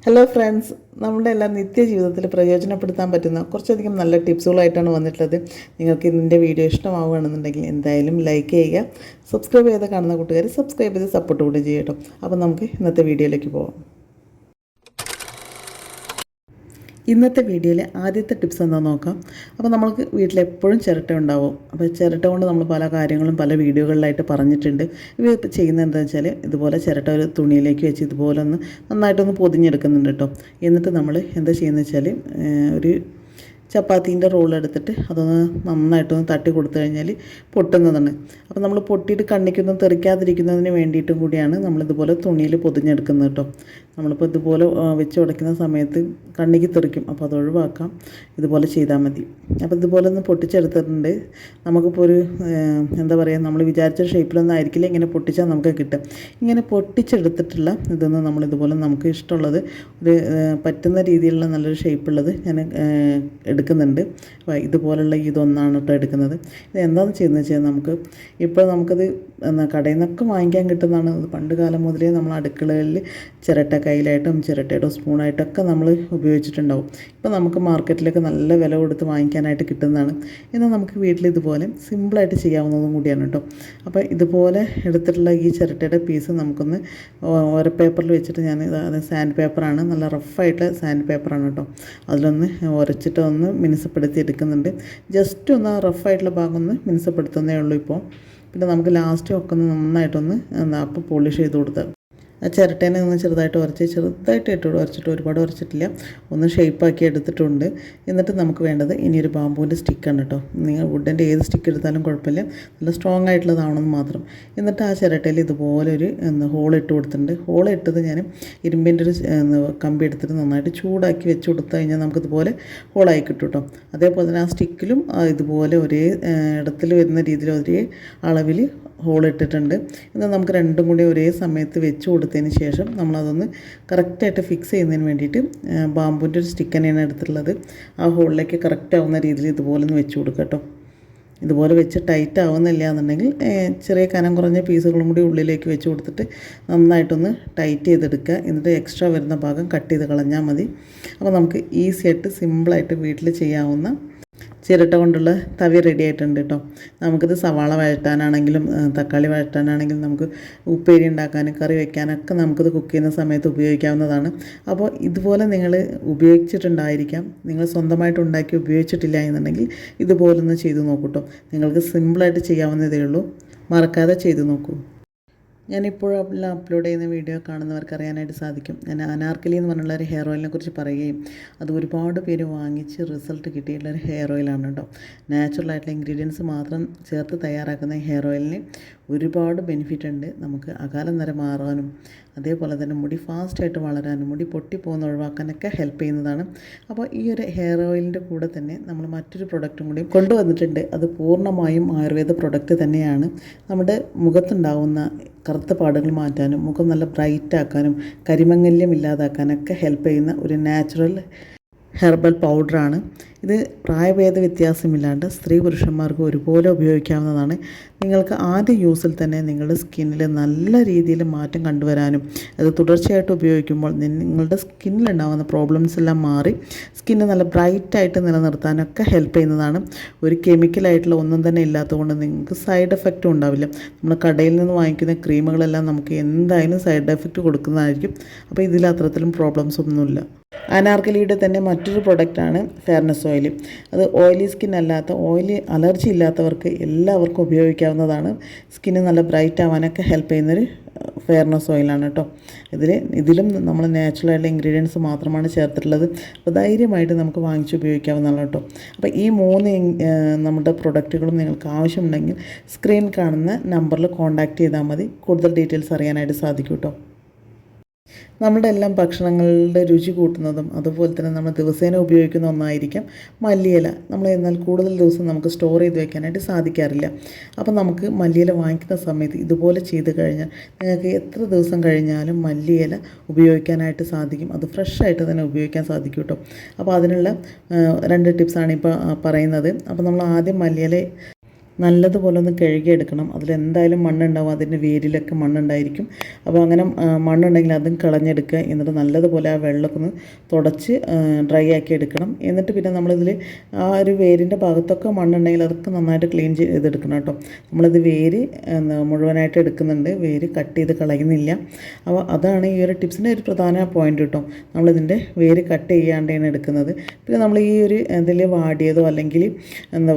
Hello friends, നമ്മുടെ എല്ലാം നിത്യജീവിതത്തിൽ പ്രയോജനപ്പെടുത്താൻ പറ്റുന്ന കുറച്ചധികം നല്ല ടിപ്സുകളായിട്ടാണ് വന്നിട്ടുള്ളത്. നിങ്ങൾക്ക് ഇതിൻ്റെ വീഡിയോ ഇഷ്ടമാവുകയാണെന്നുണ്ടെങ്കിൽ എന്തായാലും ലൈക്ക് ചെയ്യുക, സബ്സ്ക്രൈബ് ചെയ്ത് കാണുന്ന കൂട്ടുകാർ സബ്സ്ക്രൈബ് ചെയ്ത് സപ്പോർട്ട് കൂടി ചെയ്യട്ടോ. അപ്പോൾ നമുക്ക് ഇന്നത്തെ വീഡിയോയിലേക്ക് പോകാം. ഇന്നത്തെ വീഡിയോയിൽ ആദ്യത്തെ ടിപ്സ് എന്താണെന്ന് നോക്കാം. അപ്പോൾ നമുക്ക് വീട്ടിലെപ്പോഴും ചിരട്ട ഉണ്ടാവും. അപ്പോൾ ചിരട്ട കൊണ്ട് നമ്മൾ പല കാര്യങ്ങളും പല വീഡിയോകളിലായിട്ട് പറഞ്ഞിട്ടുണ്ട്. ഇവ ചെയ്യുന്നത് എന്താണെന്ന് വെച്ചാൽ ഇതുപോലെ ചിരട്ട ഒരു തുണിയിലേക്ക് വെച്ച് ഇതുപോലെ ഒന്ന് നന്നായിട്ടൊന്ന് പൊതിഞ്ഞെടുക്കുന്നുണ്ട് കേട്ടോ. എന്നിട്ട് നമ്മൾ എന്താ ചെയ്യുന്നത് വെച്ചാൽ ഒരു ചപ്പാത്തീൻ്റെ റോളെടുത്തിട്ട് അതൊന്ന് നന്നായിട്ടൊന്ന് തട്ടി കൊടുത്തു കഴിഞ്ഞാൽ പൊട്ടുന്നതാണ്. അപ്പോൾ നമ്മൾ പൊട്ടിയിട്ട് കണ്ണിക്കൊന്നും തെറിക്കാതിരിക്കുന്നതിന് വേണ്ടിയിട്ടും കൂടിയാണ് നമ്മളിതുപോലെ തുണിയിൽ പൊതിഞ്ഞെടുക്കുന്നത് കേട്ടോ. നമ്മളിപ്പോൾ ഇതുപോലെ വെച്ച് ഉടയ്ക്കുന്ന സമയത്ത് കണ്ണിക്ക് തെറിക്കും, അപ്പോൾ അത് ഒഴിവാക്കാം. ഇതുപോലെ ചെയ്താൽ മതി. അപ്പോൾ ഇതുപോലെ ഒന്ന് പൊട്ടിച്ചെടുത്തിട്ടുണ്ട്. നമുക്കിപ്പോൾ ഒരു എന്താ പറയുക, നമ്മൾ വിചാരിച്ച ഷേപ്പിലൊന്നും ആയിരിക്കില്ല ഇങ്ങനെ പൊട്ടിച്ചാൽ നമുക്ക് കിട്ടും. ഇങ്ങനെ പൊട്ടിച്ചെടുത്തിട്ടുള്ള ഇതൊന്ന് നമ്മളിതുപോലെ നമുക്ക് ഇഷ്ടമുള്ളത് ഒരു പറ്റുന്ന രീതിയിലുള്ള നല്ലൊരു ഷേപ്പുള്ളത് ഞാൻ എടുക്കുന്നുണ്ട്. ഇതുപോലുള്ള ഇതൊന്നാണ് കേട്ടോ എടുക്കുന്നത്. ഇത് എന്താണെന്ന് ചെയ്യുന്നത് വെച്ചാൽ നമുക്കത് കടയിൽ നിന്നൊക്കെ വാങ്ങിക്കാൻ കിട്ടുന്നതാണ്. പണ്ട് കാലം മുതലേ നമ്മൾ അടുക്കളകളിൽ ചിരട്ട കയ്യിലായിട്ടും ചിരട്ടയുടെ സ്പൂണായിട്ടൊക്കെ നമ്മൾ ഉപയോഗിച്ചിട്ടുണ്ടാവും. ഇപ്പോൾ നമുക്ക് മാർക്കറ്റിലൊക്കെ നല്ല വില കൊടുത്ത് വാങ്ങിക്കാനായിട്ട് കിട്ടുന്നതാണ്. എന്നാൽ നമുക്ക് വീട്ടിൽ ഇതുപോലെ സിമ്പിളായിട്ട് ചെയ്യാവുന്നതും കൂടിയാണ് കേട്ടോ. അപ്പോൾ ഇതുപോലെ എടുത്തിട്ടുള്ള ഈ ചിരട്ടയുടെ പീസ് നമുക്കൊന്ന് ഓരോ പേപ്പറിൽ വെച്ചിട്ട് അത് സാൻഡ് പേപ്പറാണ്, നല്ല റഫായിട്ട് സാൻഡ് പേപ്പറാണ് കേട്ടോ. അതിലൊന്ന് ഉരച്ചിട്ട് ഒന്ന് മിനുസപ്പെടുത്തി എടുക്കുന്നുണ്ട്. ജസ്റ്റ് ഒന്ന് ആ റഫായിട്ടുള്ള ഭാഗം ഒന്ന് മിനുസപ്പെടുത്തുന്നേ ഉള്ളൂ ഇപ്പോൾ. പിന്നെ നമുക്ക് ലാസ്റ്റ് ഒക്കെ ഒന്ന് നന്നായിട്ടൊന്ന് അപ്പോൾ പോളിഷ് ചെയ്ത് കൊടുത്താൽ ആ ചിരട്ടേനെ ഒന്ന് ചെറുതായിട്ട് ഉരച്ചിട്ട് ഒരുപാട് ഉരച്ചിട്ടില്ല, ഒന്ന് ഷേപ്പാക്കി എടുത്തിട്ടുണ്ട്. എന്നിട്ട് നമുക്ക് വേണ്ടത് ഇനിയൊരു ബാമ്പൂവിൻ്റെ സ്റ്റിക്കാണ് കേട്ടോ. നിങ്ങൾ വുഡിൻ്റെ ഏത് സ്റ്റിക്ക് എടുത്താലും കുഴപ്പമില്ല, നല്ല സ്ട്രോങ് ആയിട്ടുള്ളതാവണമെന്ന് മാത്രം. എന്നിട്ട് ആ ചിരട്ടയിൽ ഇതുപോലെ ഒരു ഹോളിട്ട് കൊടുത്തിട്ടുണ്ട്. ഹോളിട്ടത് ഞാൻ ഇരുമ്പിൻ്റെ ഒരു കമ്പി എടുത്തിട്ട് നന്നായിട്ട് ചൂടാക്കി വെച്ച് കൊടുത്തു കഴിഞ്ഞാൽ നമുക്കിതുപോലെ ഹോളായി കിട്ടും കേട്ടോ. അതേപോലെ തന്നെ ആ സ്റ്റിക്കിലും ഇതുപോലെ ഒരേ ഇടത്തിൽ വരുന്ന രീതിയിൽ ഒരേ അളവിൽ ഹോളിട്ടിട്ടുണ്ട്. എന്നാൽ നമുക്ക് രണ്ടും കൂടി ഒരേ സമയത്ത് വെച്ച് കൊടുത്തതിന് ശേഷം നമ്മളതൊന്ന് കറക്റ്റായിട്ട് ഫിക്സ് ചെയ്യുന്നതിന് വേണ്ടിയിട്ട് ബാമ്പൂൻ്റെ ഒരു സ്റ്റിക്ക് തന്നെയാണ് എടുത്തിട്ടുള്ളത്. ആ ഹോളിലേക്ക് കറക്റ്റ് ആവുന്ന രീതിയിൽ ഇതുപോലെ ഒന്ന് വെച്ച് കൊടുക്കുക കേട്ടോ. ഇതുപോലെ വെച്ച് ടൈറ്റ് ആവുന്നില്ല എന്നുണ്ടെങ്കിൽ ചെറിയ കനം കുറഞ്ഞ പീസുകളും കൂടി ഉള്ളിലേക്ക് വെച്ച് കൊടുത്തിട്ട് നന്നായിട്ടൊന്ന് ടൈറ്റ് ചെയ്തെടുക്കുക. എന്നിട്ട് എക്സ്ട്രാ വരുന്ന ഭാഗം കട്ട് ചെയ്ത് കളഞ്ഞാൽ മതി. അപ്പോൾ നമുക്ക് ഈസി ആയിട്ട് സിമ്പിളായിട്ട് വീട്ടിൽ ചെയ്യാവുന്ന ചിരട്ട കൊണ്ടുള്ള തവി റെഡി ആയിട്ടുണ്ട് കേട്ടോ. നമുക്കിത് സവാള വഴറ്റാനാണെങ്കിലും തക്കാളി വഴറ്റാനാണെങ്കിലും നമുക്ക് ഉപ്പേരി ഉണ്ടാക്കാനും കറി വയ്ക്കാനൊക്കെ നമുക്കിത് കുക്ക് ചെയ്യുന്ന സമയത്ത് ഉപയോഗിക്കാവുന്നതാണ്. അപ്പോൾ ഇതുപോലെ നിങ്ങൾ ഉപയോഗിച്ചിട്ടുണ്ടായിരിക്കാം. നിങ്ങൾ സ്വന്തമായിട്ട് ഉണ്ടാക്കി ഉപയോഗിച്ചിട്ടില്ല എന്നുണ്ടെങ്കിൽ ഇതുപോലൊന്ന് ചെയ്ത് നോക്കൂ കേട്ടോ. നിങ്ങൾക്ക് സിമ്പിളായിട്ട് ചെയ്യാവുന്നതേ ഉള്ളൂ. മറക്കാതെ ചെയ്ത് നോക്കൂ. ഞാനിപ്പോഴെല്ലാം അപ്ലോഡ് ചെയ്യുന്ന വീഡിയോ കാണുന്നവർക്ക് അറിയാനായിട്ട് സാധിക്കും. ഞാൻ അനാർക്കലി എന്ന് പറഞ്ഞുള്ള ഒരു ഹെയർ ഓയിലിനെ കുറിച്ച് പറയുകയും അത് ഒരുപാട് പേര് വാങ്ങിച്ച് റിസൾട്ട് കിട്ടിയിട്ടുള്ളൊരു ഹെയർ ഓയിലാണ് കേട്ടോ. നാച്ചുറലായിട്ടുള്ള ഇൻഗ്രീഡിയൻസ് മാത്രം ചേർത്ത് തയ്യാറാക്കുന്ന ഈ ഹെയർ ഓയിലിന് ഒരുപാട് ബെനിഫിറ്റ് ഉണ്ട്. നമുക്ക് അകാലം വരെ മാറാനും അതേപോലെ തന്നെ മുടി ഫാസ്റ്റായിട്ട് വളരാനും മുടി പൊട്ടിപ്പോകുന്ന ഒഴിവാക്കാനൊക്കെ ഹെൽപ്പ് ചെയ്യുന്നതാണ്. അപ്പോൾ ഈ ഒരു ഹെയർ ഓയിലിൻ്റെ കൂടെ തന്നെ നമ്മൾ മറ്റൊരു പ്രൊഡക്റ്റും കൂടി കൊണ്ടുവന്നിട്ടുണ്ട്. അത് പൂർണ്ണമായും ആയുർവേദ പ്രൊഡക്റ്റ് തന്നെയാണ്. നമ്മുടെ മുഖത്തുണ്ടാകുന്ന കറുത്ത പാടുകൾ മാറ്റാനും മുഖം നല്ല ബ്രൈറ്റ് ആക്കാനും കരിമങ്ങല്യം ഇല്ലാതാക്കാനൊക്കെ ഹെൽപ്പ് ചെയ്യുന്ന ഒരു നാച്ചുറൽ ഹെർബൽ പൗഡറാണ് ഇത്. പ്രായഭേദ വ്യത്യാസമില്ലാണ്ട് സ്ത്രീ പുരുഷന്മാർക്ക് ഒരുപോലെ ഉപയോഗിക്കാവുന്നതാണ്. നിങ്ങൾക്ക് ആദ്യ യൂസിൽ തന്നെ നിങ്ങളുടെ സ്കിന്നിൽ നല്ല രീതിയിൽ മാറ്റം കണ്ടുവരാനും അത് തുടർച്ചയായിട്ട് ഉപയോഗിക്കുമ്പോൾ നിങ്ങളുടെ സ്കിന്നിലുണ്ടാകുന്ന പ്രോബ്ലംസ് എല്ലാം മാറി സ്കിന്ന് നല്ല ബ്രൈറ്റായിട്ട് നിലനിർത്താനൊക്കെ ഹെൽപ്പ് ചെയ്യുന്നതാണ്. ഒരു കെമിക്കലായിട്ടുള്ള ഒന്നും തന്നെ ഇല്ലാത്തതുകൊണ്ട് നിങ്ങൾക്ക് സൈഡ് എഫക്റ്റും ഉണ്ടാവില്ല. നമ്മൾ കടയിൽ നിന്ന് വാങ്ങിക്കുന്ന ക്രീമുകളെല്ലാം നമുക്ക് എന്തായാലും സൈഡ് എഫക്റ്റ് കൊടുക്കുന്നതായിരിക്കും. അപ്പോൾ ഇതിൽ അത്തരത്തിലും പ്രോബ്ലംസ് ഒന്നുമില്ല. അനാർക്കലിയുടെ തന്നെ മറ്റൊരു പ്രൊഡക്റ്റാണ് ഫെയർനെസ് ഓയിൽ. അത് ഓയിലി സ്കിൻ അല്ലാത്ത അലർജി ഇല്ലാത്തവർക്ക് എല്ലാവർക്കും ഉപയോഗിക്കാവുന്നതാണ്. സ്കിന്ന് നല്ല ബ്രൈറ്റ് ആവാനൊക്കെ ഹെൽപ്പ് ചെയ്യുന്നൊരു ഫെയർനെസ് ഓയിലാണ് കേട്ടോ. ഇതിലും നമ്മൾ നാച്ചുറലായിട്ടുള്ള ഇൻഗ്രീഡിയൻസ് മാത്രമാണ് ചേർത്തിട്ടുള്ളത്. അപ്പോൾ ധൈര്യമായിട്ട് നമുക്ക് വാങ്ങിച്ച് ഉപയോഗിക്കാവുന്നതാണ് കേട്ടോ. അപ്പോൾ ഈ 3 നമ്മുടെ പ്രൊഡക്റ്റുകളും നിങ്ങൾക്ക് ആവശ്യമുണ്ടെങ്കിൽ സ്ക്രീൻ കാണുന്ന നമ്പറിൽ കോൺടാക്റ്റ് ചെയ്താൽ മതി. കൂടുതൽ ഡീറ്റെയിൽസ് അറിയാനായിട്ട് സാധിക്കും കേട്ടോ. നമ്മുടെ എല്ലാം ഭക്ഷണങ്ങളുടെ രുചി കൂട്ടുന്നതും അതുപോലെ തന്നെ നമ്മൾ ദിവസേന ഉപയോഗിക്കുന്ന ഒന്നായിരിക്കാം മല്ലിയില. എന്നാൽ കൂടുതൽ ദിവസം നമുക്ക് സ്റ്റോർ ചെയ്ത് വെക്കാനായിട്ട് സാധിക്കാറില്ല. അപ്പോൾ നമുക്ക് മല്ലിയില വാങ്ങിക്കുന്ന സമയത്ത് ഇതുപോലെ ചെയ്ത് കഴിഞ്ഞാൽ നിങ്ങൾക്ക് എത്ര ദിവസം കഴിഞ്ഞാലും മല്ലിയില ഉപയോഗിക്കാനായിട്ട് സാധിക്കും. അത് ഫ്രഷായിട്ട് തന്നെ ഉപയോഗിക്കാൻ സാധിക്കും കേട്ടോ. അപ്പോൾ അതിനുള്ള 2 ടിപ്സാണ് ഇപ്പോൾ പറയുന്നത്. അപ്പോൾ നമ്മൾ ആദ്യം മല്ലിയില നല്ലതുപോലെ ഒന്ന് കഴുകിയെടുക്കണം. അതിലെന്തായാലും മണ്ണുണ്ടാവും, അതിൻ്റെ വേരിലൊക്കെ മണ്ണുണ്ടായിരിക്കും. അപ്പോൾ അങ്ങനെ മണ്ണുണ്ടെങ്കിൽ അതും കളഞ്ഞെടുക്കുക. എന്നിട്ട് നല്ലതുപോലെ ആ വെള്ളമൊക്കെ ഒന്ന് തുടച്ച് ഡ്രൈ ആക്കി എടുക്കണം. എന്നിട്ട് പിന്നെ നമ്മളിതിൽ ആ ഒരു വേരിൻ്റെ ഭാഗത്തൊക്കെ മണ്ണുണ്ടെങ്കിൽ അതൊക്കെ നന്നായിട്ട് ക്ലീൻ ചെയ്തെടുക്കണം കേട്ടോ. നമ്മളിത് വേര് മുഴുവനായിട്ട് എടുക്കുന്നുണ്ട്, വേര് കട്ട് ചെയ്ത് കളയുന്നില്ല. അപ്പോൾ അതാണ് ഈ ഒരു ടിപ്സിൻ്റെ ഒരു പ്രധാന പോയിന്റ് കേട്ടോ. നമ്മളിതിൻ്റെ വേര് കട്ട് ചെയ്യാണ്ടാണ് എടുക്കുന്നത്. പിന്നെ നമ്മൾ ഈ ഒരു ഇതിൽ വാടിയതോ അല്ലെങ്കിൽ എന്താ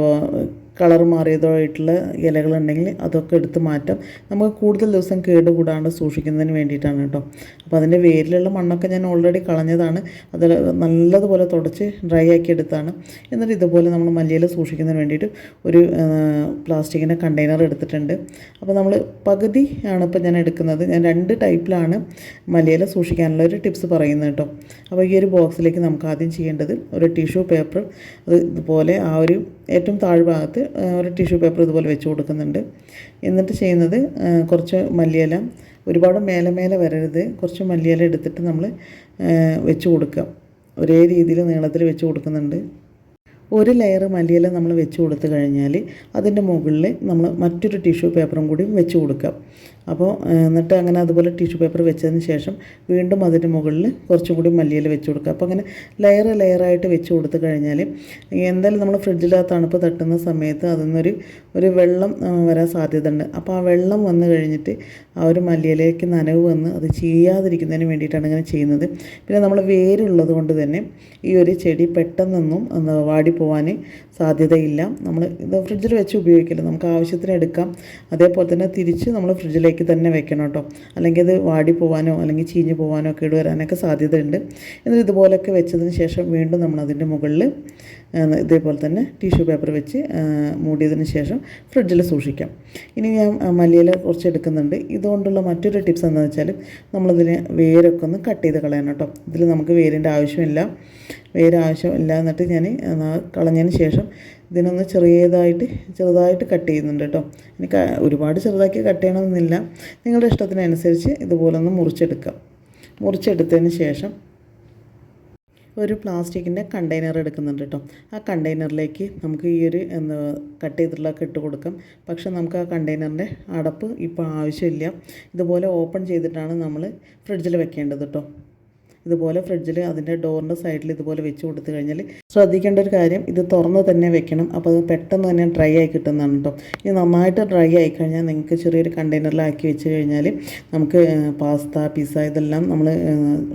കളർ മാറിയതോ ആയിട്ടുള്ള ഇലകളുണ്ടെങ്കിൽ അതൊക്കെ എടുത്ത് മാറ്റാം. നമുക്ക് കൂടുതൽ ദിവസം കേടുകൂടാണ്ട് സൂക്ഷിക്കുന്നതിന് വേണ്ടിയിട്ടാണ് കേട്ടോ. അപ്പോൾ അതിൻ്റെ വേരിലുള്ള മണ്ണൊക്കെ ഞാൻ ഓൾറെഡി കളഞ്ഞതാണ്. അത് നല്ലതുപോലെ തുടച്ച് ഡ്രൈ ആക്കി എടുത്താണ്. എന്നിട്ട് ഇതുപോലെ നമ്മൾ മല്ലിയില സൂക്ഷിക്കുന്നതിന് വേണ്ടിയിട്ട് ഒരു പ്ലാസ്റ്റിക്കിൻ്റെ കണ്ടെയ്നർ എടുത്തിട്ടുണ്ട്. അപ്പോൾ നമ്മൾ പകുതി ആണ് ഇപ്പോൾ ഞാൻ എടുക്കുന്നത്. ഞാൻ 2 ടൈപ്പിലാണ് മല്ലിയില സൂക്ഷിക്കാനുള്ള ഒരു ടിപ്സ് പറയുന്നത് കേട്ടോ. അപ്പോൾ ഈ ഒരു ബോക്സിലേക്ക് നമുക്ക് ആദ്യം ചെയ്യേണ്ടത് ഒരു ടിഷ്യൂ പേപ്പർ, അത് ഇതുപോലെ ആ ഒരു ഏറ്റവും താഴ്ഭാഗത്ത് ഒരു ടിഷ്യൂ പേപ്പർ ഇതുപോലെ വെച്ച് കൊടുക്കുന്നുണ്ട്. എന്നിട്ട് ചെയ്യുന്നത് കുറച്ച് മല്ലിയില, ഒരുപാട് മേലെ വരരുത്, കുറച്ച് മല്ലിയില എടുത്തിട്ട് നമ്മൾ വെച്ച് കൊടുക്കുക. ഒരേ രീതിയിൽ നീളത്തിൽ വെച്ച് കൊടുക്കുന്നുണ്ട്. ഒരു ലെയർ മല്ലിയില നമ്മൾ വെച്ച് കൊടുത്തു കഴിഞ്ഞാൽ അതിൻ്റെ മുകളിൽ നമ്മൾ മറ്റൊരു ടിഷ്യൂ പേപ്പറും കൂടി വെച്ച് കൊടുക്കാം. അപ്പോൾ എന്നിട്ട് അങ്ങനെ അതുപോലെ ടിഷ്യൂ പേപ്പർ വെച്ചതിന് ശേഷം വീണ്ടും അതിൻ്റെ മുകളിൽ കുറച്ചും കൂടി മല്ലിയില വെച്ച് കൊടുക്കുക. അപ്പോൾ അങ്ങനെ ലെയറായിട്ട് വെച്ച് കൊടുത്തു കഴിഞ്ഞാൽ എന്തായാലും നമ്മൾ ഫ്രിഡ്ജിൽ തണുപ്പ് തട്ടുന്ന സമയത്ത് അതിൽ നിന്നൊരു വെള്ളം വരാൻ സാധ്യത ഉണ്ട്. അപ്പോൾ ആ വെള്ളം വന്നു കഴിഞ്ഞിട്ട് ആ ഒരു മല്ലിയിലേക്ക് നനവ് വന്ന് അത് ചീയാതിരിക്കുന്നതിന് വേണ്ടിയിട്ടാണ് ഇങ്ങനെ ചെയ്യുന്നത്. പിന്നെ നമ്മൾ വേരുള്ളത് കൊണ്ട് തന്നെ ഈ ഒരു ചെടി പെട്ടെന്നൊന്നും വാടിപ്പോവാൻ സാധ്യതയില്ല. നമ്മൾ ഇത് ഫ്രിഡ്ജിൽ വെച്ച് ഉപയോഗിക്കില്ല, നമുക്ക് ആവശ്യത്തിന് എടുക്കാം. അതേപോലെ തന്നെ തിരിച്ച് നമ്മൾ ഫ്രിഡ്ജിലേക്ക് തന്നെ വെക്കണം കേട്ടോ. അല്ലെങ്കിൽ ഇത് വാടിപ്പോവാനോ അല്ലെങ്കിൽ ചീഞ്ഞ് പോകാനോ കേടുവരാനൊക്കെ സാധ്യതയുണ്ട്. എന്നിട്ട് ഇതുപോലെയൊക്കെ വെച്ചതിന് ശേഷം വീണ്ടും നമ്മൾ അതിൻ്റെ മുകളിൽ ഇതേപോലെ തന്നെ ടിഷ്യൂ പേപ്പർ വെച്ച് മൂടിയതിന് ശേഷം ഫ്രിഡ്ജിൽ സൂക്ഷിക്കാം. ഇനി ഞാൻ മല്ലിയില കുറച്ച് എടുക്കുന്നുണ്ട്. ഇതുകൊണ്ടുള്ള മറ്റൊരു ടിപ്സ് എന്താണെന്ന് വെച്ചാൽ നമ്മളിതിന് വേരൊക്കെ ഒന്ന് കട്ട് ചെയ്ത് കളയണം കേട്ടോ. ഇതിൽ നമുക്ക് വേരിൻ്റെ ആവശ്യമില്ല. എന്നിട്ട് ഞാൻ കളഞ്ഞതിന് ശേഷം ഇതിനൊന്ന് ചെറുതായിട്ട് കട്ട് ചെയ്യുന്നുണ്ട് കേട്ടോ. എനിക്ക് ഒരുപാട് ചെറുതാക്കി കട്ട് ചെയ്യണമെന്നില്ല, നിങ്ങളുടെ ഇഷ്ടത്തിനനുസരിച്ച് ഇതുപോലെ ഒന്ന് മുറിച്ചെടുത്തതിന് ശേഷം ഒരു പ്ലാസ്റ്റിക്കിൻ്റെ കണ്ടെയ്നർ എടുക്കുന്നുണ്ട് കേട്ടോ. ആ കണ്ടെയ്നറിലേക്ക് നമുക്ക് ഈ ഒരു കട്ട് ചെയ്തിട്ടുള്ളതൊക്കെ ഇട്ട് കൊടുക്കാം. പക്ഷേ നമുക്ക് ആ കണ്ടെയ്നറിൻ്റെ അടപ്പ് ഇപ്പോൾ ആവശ്യമില്ല. ഇതുപോലെ ഓപ്പൺ ചെയ്തിട്ടാണ് നമ്മൾ ഫ്രിഡ്ജിൽ വെക്കേണ്ടത് കേട്ടോ. ഇതുപോലെ ഫ്രിഡ്ജിൽ അതിൻ്റെ ഡോറിൻ്റെ സൈഡിൽ ഇതുപോലെ വെച്ച് കൊടുത്തു കഴിഞ്ഞാൽ ശ്രദ്ധിക്കേണ്ട ഒരു കാര്യം, ഇത് തുറന്ന് തന്നെ വെക്കണം. അപ്പോൾ അത് പെട്ടെന്ന് തന്നെ ഡ്രൈ ആയി കിട്ടുന്നതാണ് കേട്ടോ. ഇത് നന്നായിട്ട് ഡ്രൈ ആയിക്കഴിഞ്ഞാൽ നിങ്ങൾക്ക് ചെറിയൊരു കണ്ടെയ്നറിലാക്കി വെച്ച് കഴിഞ്ഞാൽ നമുക്ക് പാസ്ത, പിസ്സ ഇതെല്ലാം നമ്മൾ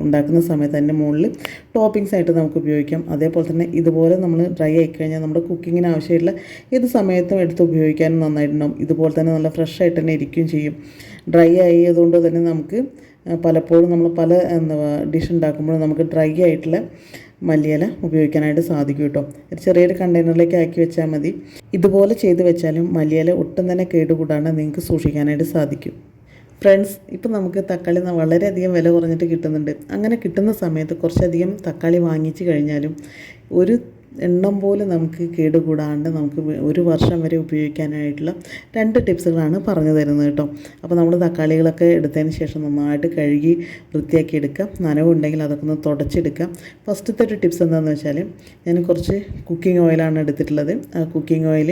ഉണ്ടാക്കുന്ന സമയത്ത് അതിൻ്റെ മുകളിൽ ടോപ്പിങ്സ് ആയിട്ട് നമുക്ക് ഉപയോഗിക്കാം. അതേപോലെ തന്നെ ഇതുപോലെ നമ്മൾ ഡ്രൈ ആയിക്കഴിഞ്ഞാൽ നമ്മുടെ കുക്കിങ്ങിന് ആവശ്യമായിട്ടുള്ള ഏത് സമയത്തും എടുത്ത് ഉപയോഗിക്കാനും നന്നായിട്ടുണ്ടാവും. ഇതുപോലെ തന്നെ നല്ല ഫ്രഷ് ആയിട്ട് തന്നെ ഇരിക്കുകയും ചെയ്യും. ഡ്രൈ ആയതുകൊണ്ട് തന്നെ നമുക്ക് പലപ്പോഴും നമ്മൾ പല ഡിഷ് ഉണ്ടാക്കുമ്പോൾ നമുക്ക് ഡ്രൈ ആയിട്ടുള്ള മല്ലിയില ഉപയോഗിക്കാനായിട്ട് സാധിക്കും കേട്ടോ. ചെറിയൊരു കണ്ടെയ്നറിലേക്ക് ആക്കി വെച്ചാൽ മതി. ഇതുപോലെ ചെയ്ത് വെച്ചാലും മല്ലിയില ഒട്ടും തന്നെ കേടുകൂടാണ്ട് നിങ്ങൾക്ക് സൂക്ഷിക്കാനായിട്ട് സാധിക്കും. ഫ്രണ്ട്സ്, ഇപ്പം നമുക്ക് തക്കാളി വളരെയധികം വില കുറഞ്ഞിട്ട് കിട്ടുന്നുണ്ട്. അങ്ങനെ കിട്ടുന്ന സമയത്ത് കുറച്ചധികം തക്കാളി വാങ്ങിച്ച് കഴിഞ്ഞാലും ഒരു എണ്ണം പോലെ നമുക്ക് കേടുകൂടാണ്ട് നമുക്ക് 1 വർഷം വരെ ഉപയോഗിക്കാനായിട്ടുള്ള 2 ടിപ്സുകളാണ് പറഞ്ഞു തരുന്നത് കേട്ടോ. അപ്പോൾ നമ്മൾ തക്കാളികളൊക്കെ എടുത്തതിന് ശേഷം നന്നായിട്ട് കഴുകി വൃത്തിയാക്കി എടുക്കുക. നനവുണ്ടെങ്കിൽ അതൊക്കെ ഒന്ന് തുടച്ചെടുക്കുക. ഫസ്റ്റത്തെ ഒരു ടിപ്സ് എന്താണെന്ന് വെച്ചാൽ ഞാൻ കുറച്ച് കുക്കിംഗ് ഓയിലാണ് എടുത്തിട്ടുള്ളത്. ആ കുക്കിംഗ് ഓയിൽ,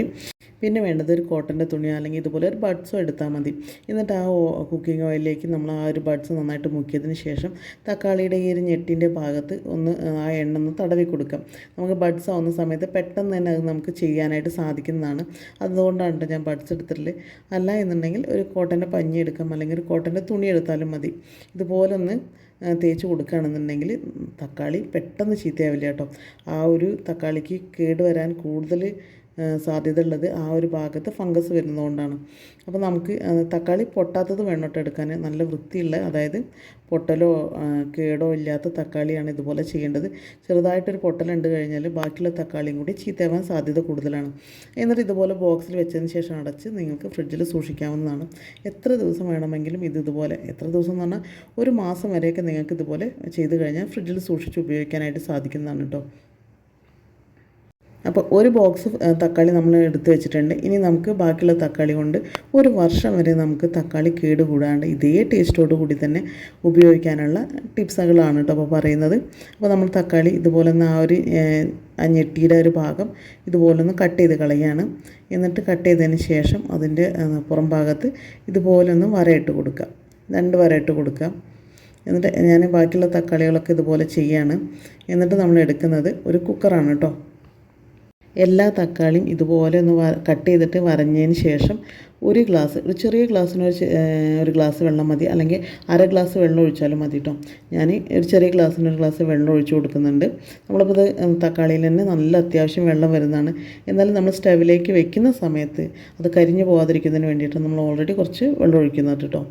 പിന്നെ വേണ്ടത് ഒരു കോട്ടൻ്റെ തുണിയോ അല്ലെങ്കിൽ ഇതുപോലെ ഒരു ബഡ്സോ എടുത്താൽ മതി. എന്നിട്ട് ആ കുക്കിംഗ് ഓയിലിലേക്ക് നമ്മൾ ആ ഒരു ബഡ്സ് നന്നായിട്ട് മുക്കിയതിന് ശേഷം തക്കാളിയുടെ ഈ ഒരു ഞെട്ടിൻ്റെ ഭാഗത്ത് ഒന്ന് ആ എണ്ണ ഒന്ന് തടവി കൊടുക്കാം. നമുക്ക് ബഡ്സ് ആവുന്ന സമയത്ത് പെട്ടെന്ന് തന്നെ അത് നമുക്ക് ചെയ്യാനായിട്ട് സാധിക്കുന്നതാണ്. അതുകൊണ്ടാണ് ഞാൻ ബഡ്സ് എടുത്തിട്ടുള്ളത്. അല്ല എന്നുണ്ടെങ്കിൽ ഒരു കോട്ടൻ്റെ പഞ്ഞി എടുക്കാം, അല്ലെങ്കിൽ ഒരു കോട്ടൻ്റെ തുണി എടുത്താലും മതി. ഇതുപോലെ ഒന്ന് തേച്ച് കൊടുക്കുകയാണെന്നുണ്ടെങ്കിൽ തക്കാളി പെട്ടെന്ന് ചീത്തയാവില്ല കേട്ടോ. ആ ഒരു തക്കാളിക്ക് കേടുവരാൻ കൂടുതൽ സാധ്യത ഉള്ളത് ആ ഒരു ഭാഗത്ത് ഫംഗസ് വരുന്നതുകൊണ്ടാണ്. അപ്പോൾ നമുക്ക് തക്കാളി പൊട്ടാത്തത് വേണം കേട്ടോ എടുക്കാൻ. നല്ല വൃത്തിയുള്ള, അതായത് പൊട്ടലോ കേടോ ഇല്ലാത്ത തക്കാളിയാണ് ഇതുപോലെ ചെയ്യേണ്ടത്. ചെറുതായിട്ടൊരു പൊട്ടലുണ്ട് കഴിഞ്ഞാൽ ബാക്കിയുള്ള തക്കാളിയും കൂടി ചീത്തയാവാൻ സാധ്യത കൂടുതലാണ്. എന്നിട്ട് ഇതുപോലെ ബോക്സിൽ വെച്ചതിന് ശേഷം അടച്ച് നിങ്ങൾക്ക് ഫ്രിഡ്ജിൽ സൂക്ഷിക്കാവുന്നതാണ്. എത്ര ദിവസം വേണമെങ്കിലും ഇതുപോലെ, എത്ര ദിവസം എന്ന് പറഞ്ഞാൽ 1 മാസം വരെയൊക്കെ നിങ്ങൾക്ക് ഇതുപോലെ ചെയ്ത് കഴിഞ്ഞാൽ ഫ്രിഡ്ജിൽ സൂക്ഷിച്ച് ഉപയോഗിക്കാനായിട്ട് സാധിക്കുന്നതാണ് കേട്ടോ. അപ്പോൾ ഒരു ബോക്സ് തക്കാളി നമ്മൾ എടുത്ത് വെച്ചിട്ടുണ്ട്. ഇനി നമുക്ക് ബാക്കിയുള്ള തക്കാളി കൊണ്ട് ഒരു വർഷം വരെ നമുക്ക് തക്കാളി കേട് കൂടാണ്ട് ഇതേ ടേസ്റ്റോട് കൂടി തന്നെ ഉപയോഗിക്കാനുള്ള ടിപ്സുകളാണ് കേട്ടോ അപ്പോൾ പറയുന്നത്. അപ്പോൾ നമ്മൾ തക്കാളി ഇതുപോലെ ഒന്ന് ആ ഞെട്ടിയുടെ ഒരു ഭാഗം ഇതുപോലെ ഒന്ന് കട്ട് ചെയ്ത് കളയാണ്. എന്നിട്ട് കട്ട് ചെയ്തതിന് ശേഷം അതിൻ്റെ പുറം ഭാഗത്ത് ഇതുപോലെ ഒന്ന് വരയിട്ട് കൊടുക്കുക, 2 വരയിട്ട് കൊടുക്കുക. എന്നിട്ട് ഞാൻ ബാക്കിയുള്ള തക്കാളികളൊക്കെ ഇതുപോലെ ചെയ്യാണ്. എന്നിട്ട് നമ്മൾ എടുക്കുന്നത് ഒരു കുക്കറാണ് കേട്ടോ. എല്ലാ തക്കാളിയും ഇതുപോലെ ഒന്ന് കട്ട് ചെയ്തിട്ട് വരഞ്ഞതിന് ശേഷം ഒരു ചെറിയ ഗ്ലാസ്സിന് ഒരു ഗ്ലാസ് വെള്ളം മതി, അല്ലെങ്കിൽ അര ഗ്ലാസ് വെള്ളം ഒഴിച്ചാലും മതി കേട്ടോ. ഞാൻ ഒരു ചെറിയ ഗ്ലാസ്സിന് ഒരു ഗ്ലാസ് വെള്ളം ഒഴിച്ച് കൊടുക്കുന്നുണ്ട്. നമ്മളിപ്പോൾ ഇത് തക്കാളിയിൽ തന്നെ നല്ല അത്യാവശ്യം വെള്ളം വരുന്നതാണ്. എന്നാലും നമ്മൾ സ്റ്റവിലേക്ക് വെക്കുന്ന സമയത്ത് അത് കരിഞ്ഞു പോകാതിരിക്കുന്നതിന് വേണ്ടിയിട്ട് നമ്മൾ ഓൾറെഡി കുറച്ച് വെള്ളം ഒഴിക്കുന്നുണ്ട് കേട്ടോ.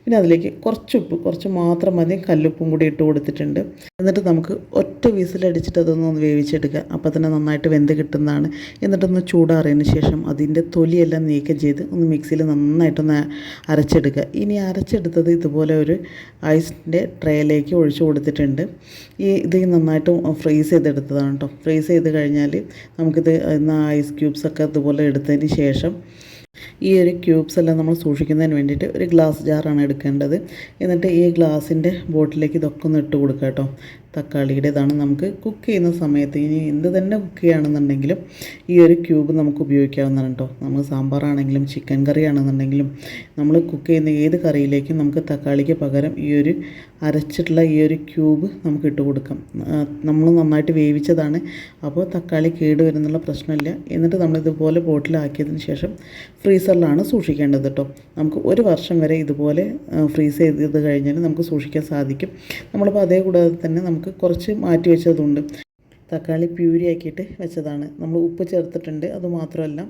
പിന്നെ അതിലേക്ക് കുറച്ച് മാത്രം മതി, കല്ലുപ്പും കൂടി ഇട്ട് കൊടുത്തിട്ടുണ്ട്. എന്നിട്ട് നമുക്ക് ഒറ്റ വിസിലടിച്ചിട്ട് അതൊന്ന് വേവിച്ചെടുക്കുക. അപ്പോൾ തന്നെ നന്നായിട്ട് വെന്ത് കിട്ടുന്നതാണ്. എന്നിട്ടൊന്ന് ചൂടാറിയതിന് ശേഷം അതിൻ്റെ തൊലിയെല്ലാം നീക്കം ചെയ്ത് ഒന്ന് മിക്സിയിൽ നന്നായിട്ടൊന്ന് അരച്ചെടുക്കുക. ഇനി അരച്ചെടുത്തത് ഇതുപോലെ ഒരു ഐസിൻ്റെ ട്രേയിലേക്ക് ഒഴിച്ചു കൊടുത്തിട്ടുണ്ട്. ഇത് നന്നായിട്ട് ഫ്രീസ് ചെയ്തെടുത്തതാണ് കേട്ടോ. ഫ്രീസ് ചെയ്ത് കഴിഞ്ഞാൽ നമുക്കിത് ഐസ് ക്യൂബ്സൊക്കെ ഇതുപോലെ എടുത്തതിന് ശേഷം ഈ ഒരു ക്യൂബ്സ് എല്ലാം നമ്മൾ സൂക്ഷിക്കുന്നതിന് വേണ്ടിയിട്ട് ഒരു ഗ്ലാസ് ജാറാണ് എടുക്കേണ്ടത്. എന്നിട്ട് ഈ ഗ്ലാസിൻ്റെ ബോട്ടിലേക്ക് ഇതൊക്കെ ഒന്ന് ഇട്ട് കൊടുക്കുക കേട്ടോ. തക്കാളിയുടെ ഇതാണ് നമുക്ക് കുക്ക് ചെയ്യുന്ന സമയത്ത്, ഇനി എന്ത് തന്നെ കുക്ക് ചെയ്യുകയാണെന്നുണ്ടെങ്കിലും ഈ ഒരു ക്യൂബ് നമുക്ക് ഉപയോഗിക്കാവുന്നതാണ് കേട്ടോ. നമ്മൾ സാമ്പാറാണെങ്കിലും ചിക്കൻ കറി ആണെന്നുണ്ടെങ്കിലും നമ്മൾ കുക്ക് ചെയ്യുന്ന ഏത് കറിയിലേക്കും നമുക്ക് തക്കാളിക്ക് പകരം ഈ ഒരു അരച്ചിട്ടുള്ള ഈ ഒരു ക്യൂബ് നമുക്ക് ഇട്ട് കൊടുക്കാം. നമ്മൾ നന്നായിട്ട് വേവിച്ചതാണ്, അപ്പോൾ തക്കാളി കേട് വരുന്നുള്ള പ്രശ്നമില്ല. എന്നിട്ട് നമ്മളിതുപോലെ ബോട്ടിലാക്കിയതിന് ശേഷം ഫ്രീസറിലാണ് സൂക്ഷിക്കേണ്ടത് കേട്ടോ. നമുക്ക് ഒരു വർഷം വരെ ഇതുപോലെ ഫ്രീസ് ചെയ്ത് കഴിഞ്ഞാൽ നമുക്ക് സൂക്ഷിക്കാൻ സാധിക്കും. നമ്മളിപ്പോൾ അതേ കൂടാതെ തന്നെ നമുക്ക് കുറച്ച് മാറ്റി വെച്ചതുണ്ട്. തക്കാളി പ്യൂരി ആക്കിയിട്ട് വെച്ചതാണ്. നമ്മൾ ഉപ്പ് ചേർത്തിട്ടുണ്ട്. അതുമാത്രമല്ല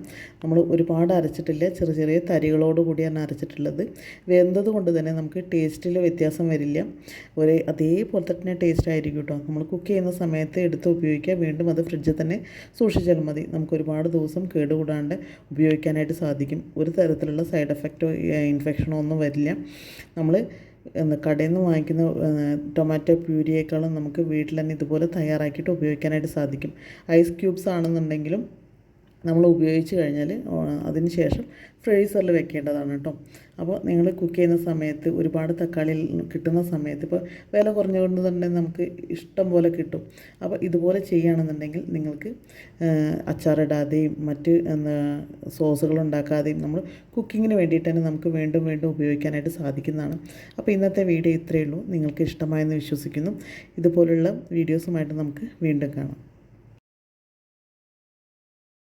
നമ്മൾ ഒരുപാട് അരച്ചിട്ടില്ല, ചെറിയ തരികളോട് കൂടിയാണ് അരച്ചിട്ടുള്ളത്. വെന്തത് കൊണ്ട് തന്നെ നമുക്ക് ടേസ്റ്റിൽ വ്യത്യാസം വരില്ല, അതേപോലെ തന്നെ ടേസ്റ്റ് ആയിരിക്കും കേട്ടോ. നമ്മൾ കുക്ക് ചെയ്യുന്ന സമയത്ത് എടുത്ത് ഉപയോഗിക്കുക, വീണ്ടും അത് ഫ്രിഡ്ജിൽ തന്നെ സൂക്ഷിച്ചാൽ മതി. നമുക്ക് ഒരുപാട് ദിവസം കേടുകൂടാണ്ട് ഉപയോഗിക്കാനായിട്ട് സാധിക്കും. ഒരു തരത്തിലുള്ള സൈഡ് എഫക്റ്റോ ഇൻഫെക്ഷനോ ഒന്നും വരില്ല. നമ്മൾ കടയിൽ നിന്ന് വാങ്ങിക്കുന്ന ടൊമാറ്റോ പ്യൂരിയേക്കാളും നമുക്ക് വീട്ടിൽ തന്നെ ഇതുപോലെ തയ്യാറാക്കിയിട്ട് ഉപയോഗിക്കാനായിട്ട് സാധിക്കും. ഐസ് ക്യൂബ്സ് ആണെന്നുണ്ടെങ്കിലും നമ്മൾ ഉപയോഗിച്ച് കഴിഞ്ഞാൽ അതിന് ശേഷം ഫ്രീസറിൽ വെക്കേണ്ടതാണ് കേട്ടോ. അപ്പോൾ നിങ്ങൾ കുക്ക് ചെയ്യുന്ന സമയത്ത് ഒരുപാട് തക്കാളി കിട്ടുന്ന സമയത്ത് ഇപ്പോൾ വില കുറഞ്ഞുകൊണ്ട് തന്നെ നമുക്ക് ഇഷ്ടം പോലെ കിട്ടും. അപ്പോൾ ഇതുപോലെ ചെയ്യുകയാണെന്നുണ്ടെങ്കിൽ നിങ്ങൾക്ക് അച്ചാറിടാതെയും മറ്റ് സോസുകൾ ഉണ്ടാക്കാതെയും നമ്മൾ കുക്കിങ്ങിന് വേണ്ടിയിട്ട് തന്നെ നമുക്ക് വീണ്ടും ഉപയോഗിക്കാനായിട്ട് സാധിക്കുന്നതാണ്. അപ്പോൾ ഇന്നത്തെ വീഡിയോ ഇത്രയേ ഉള്ളൂ. നിങ്ങൾക്ക് ഇഷ്ടമായെന്ന് വിശ്വസിക്കുന്നു. ഇതുപോലുള്ള വീഡിയോസുമായിട്ട് നമുക്ക് വീണ്ടും കാണാം.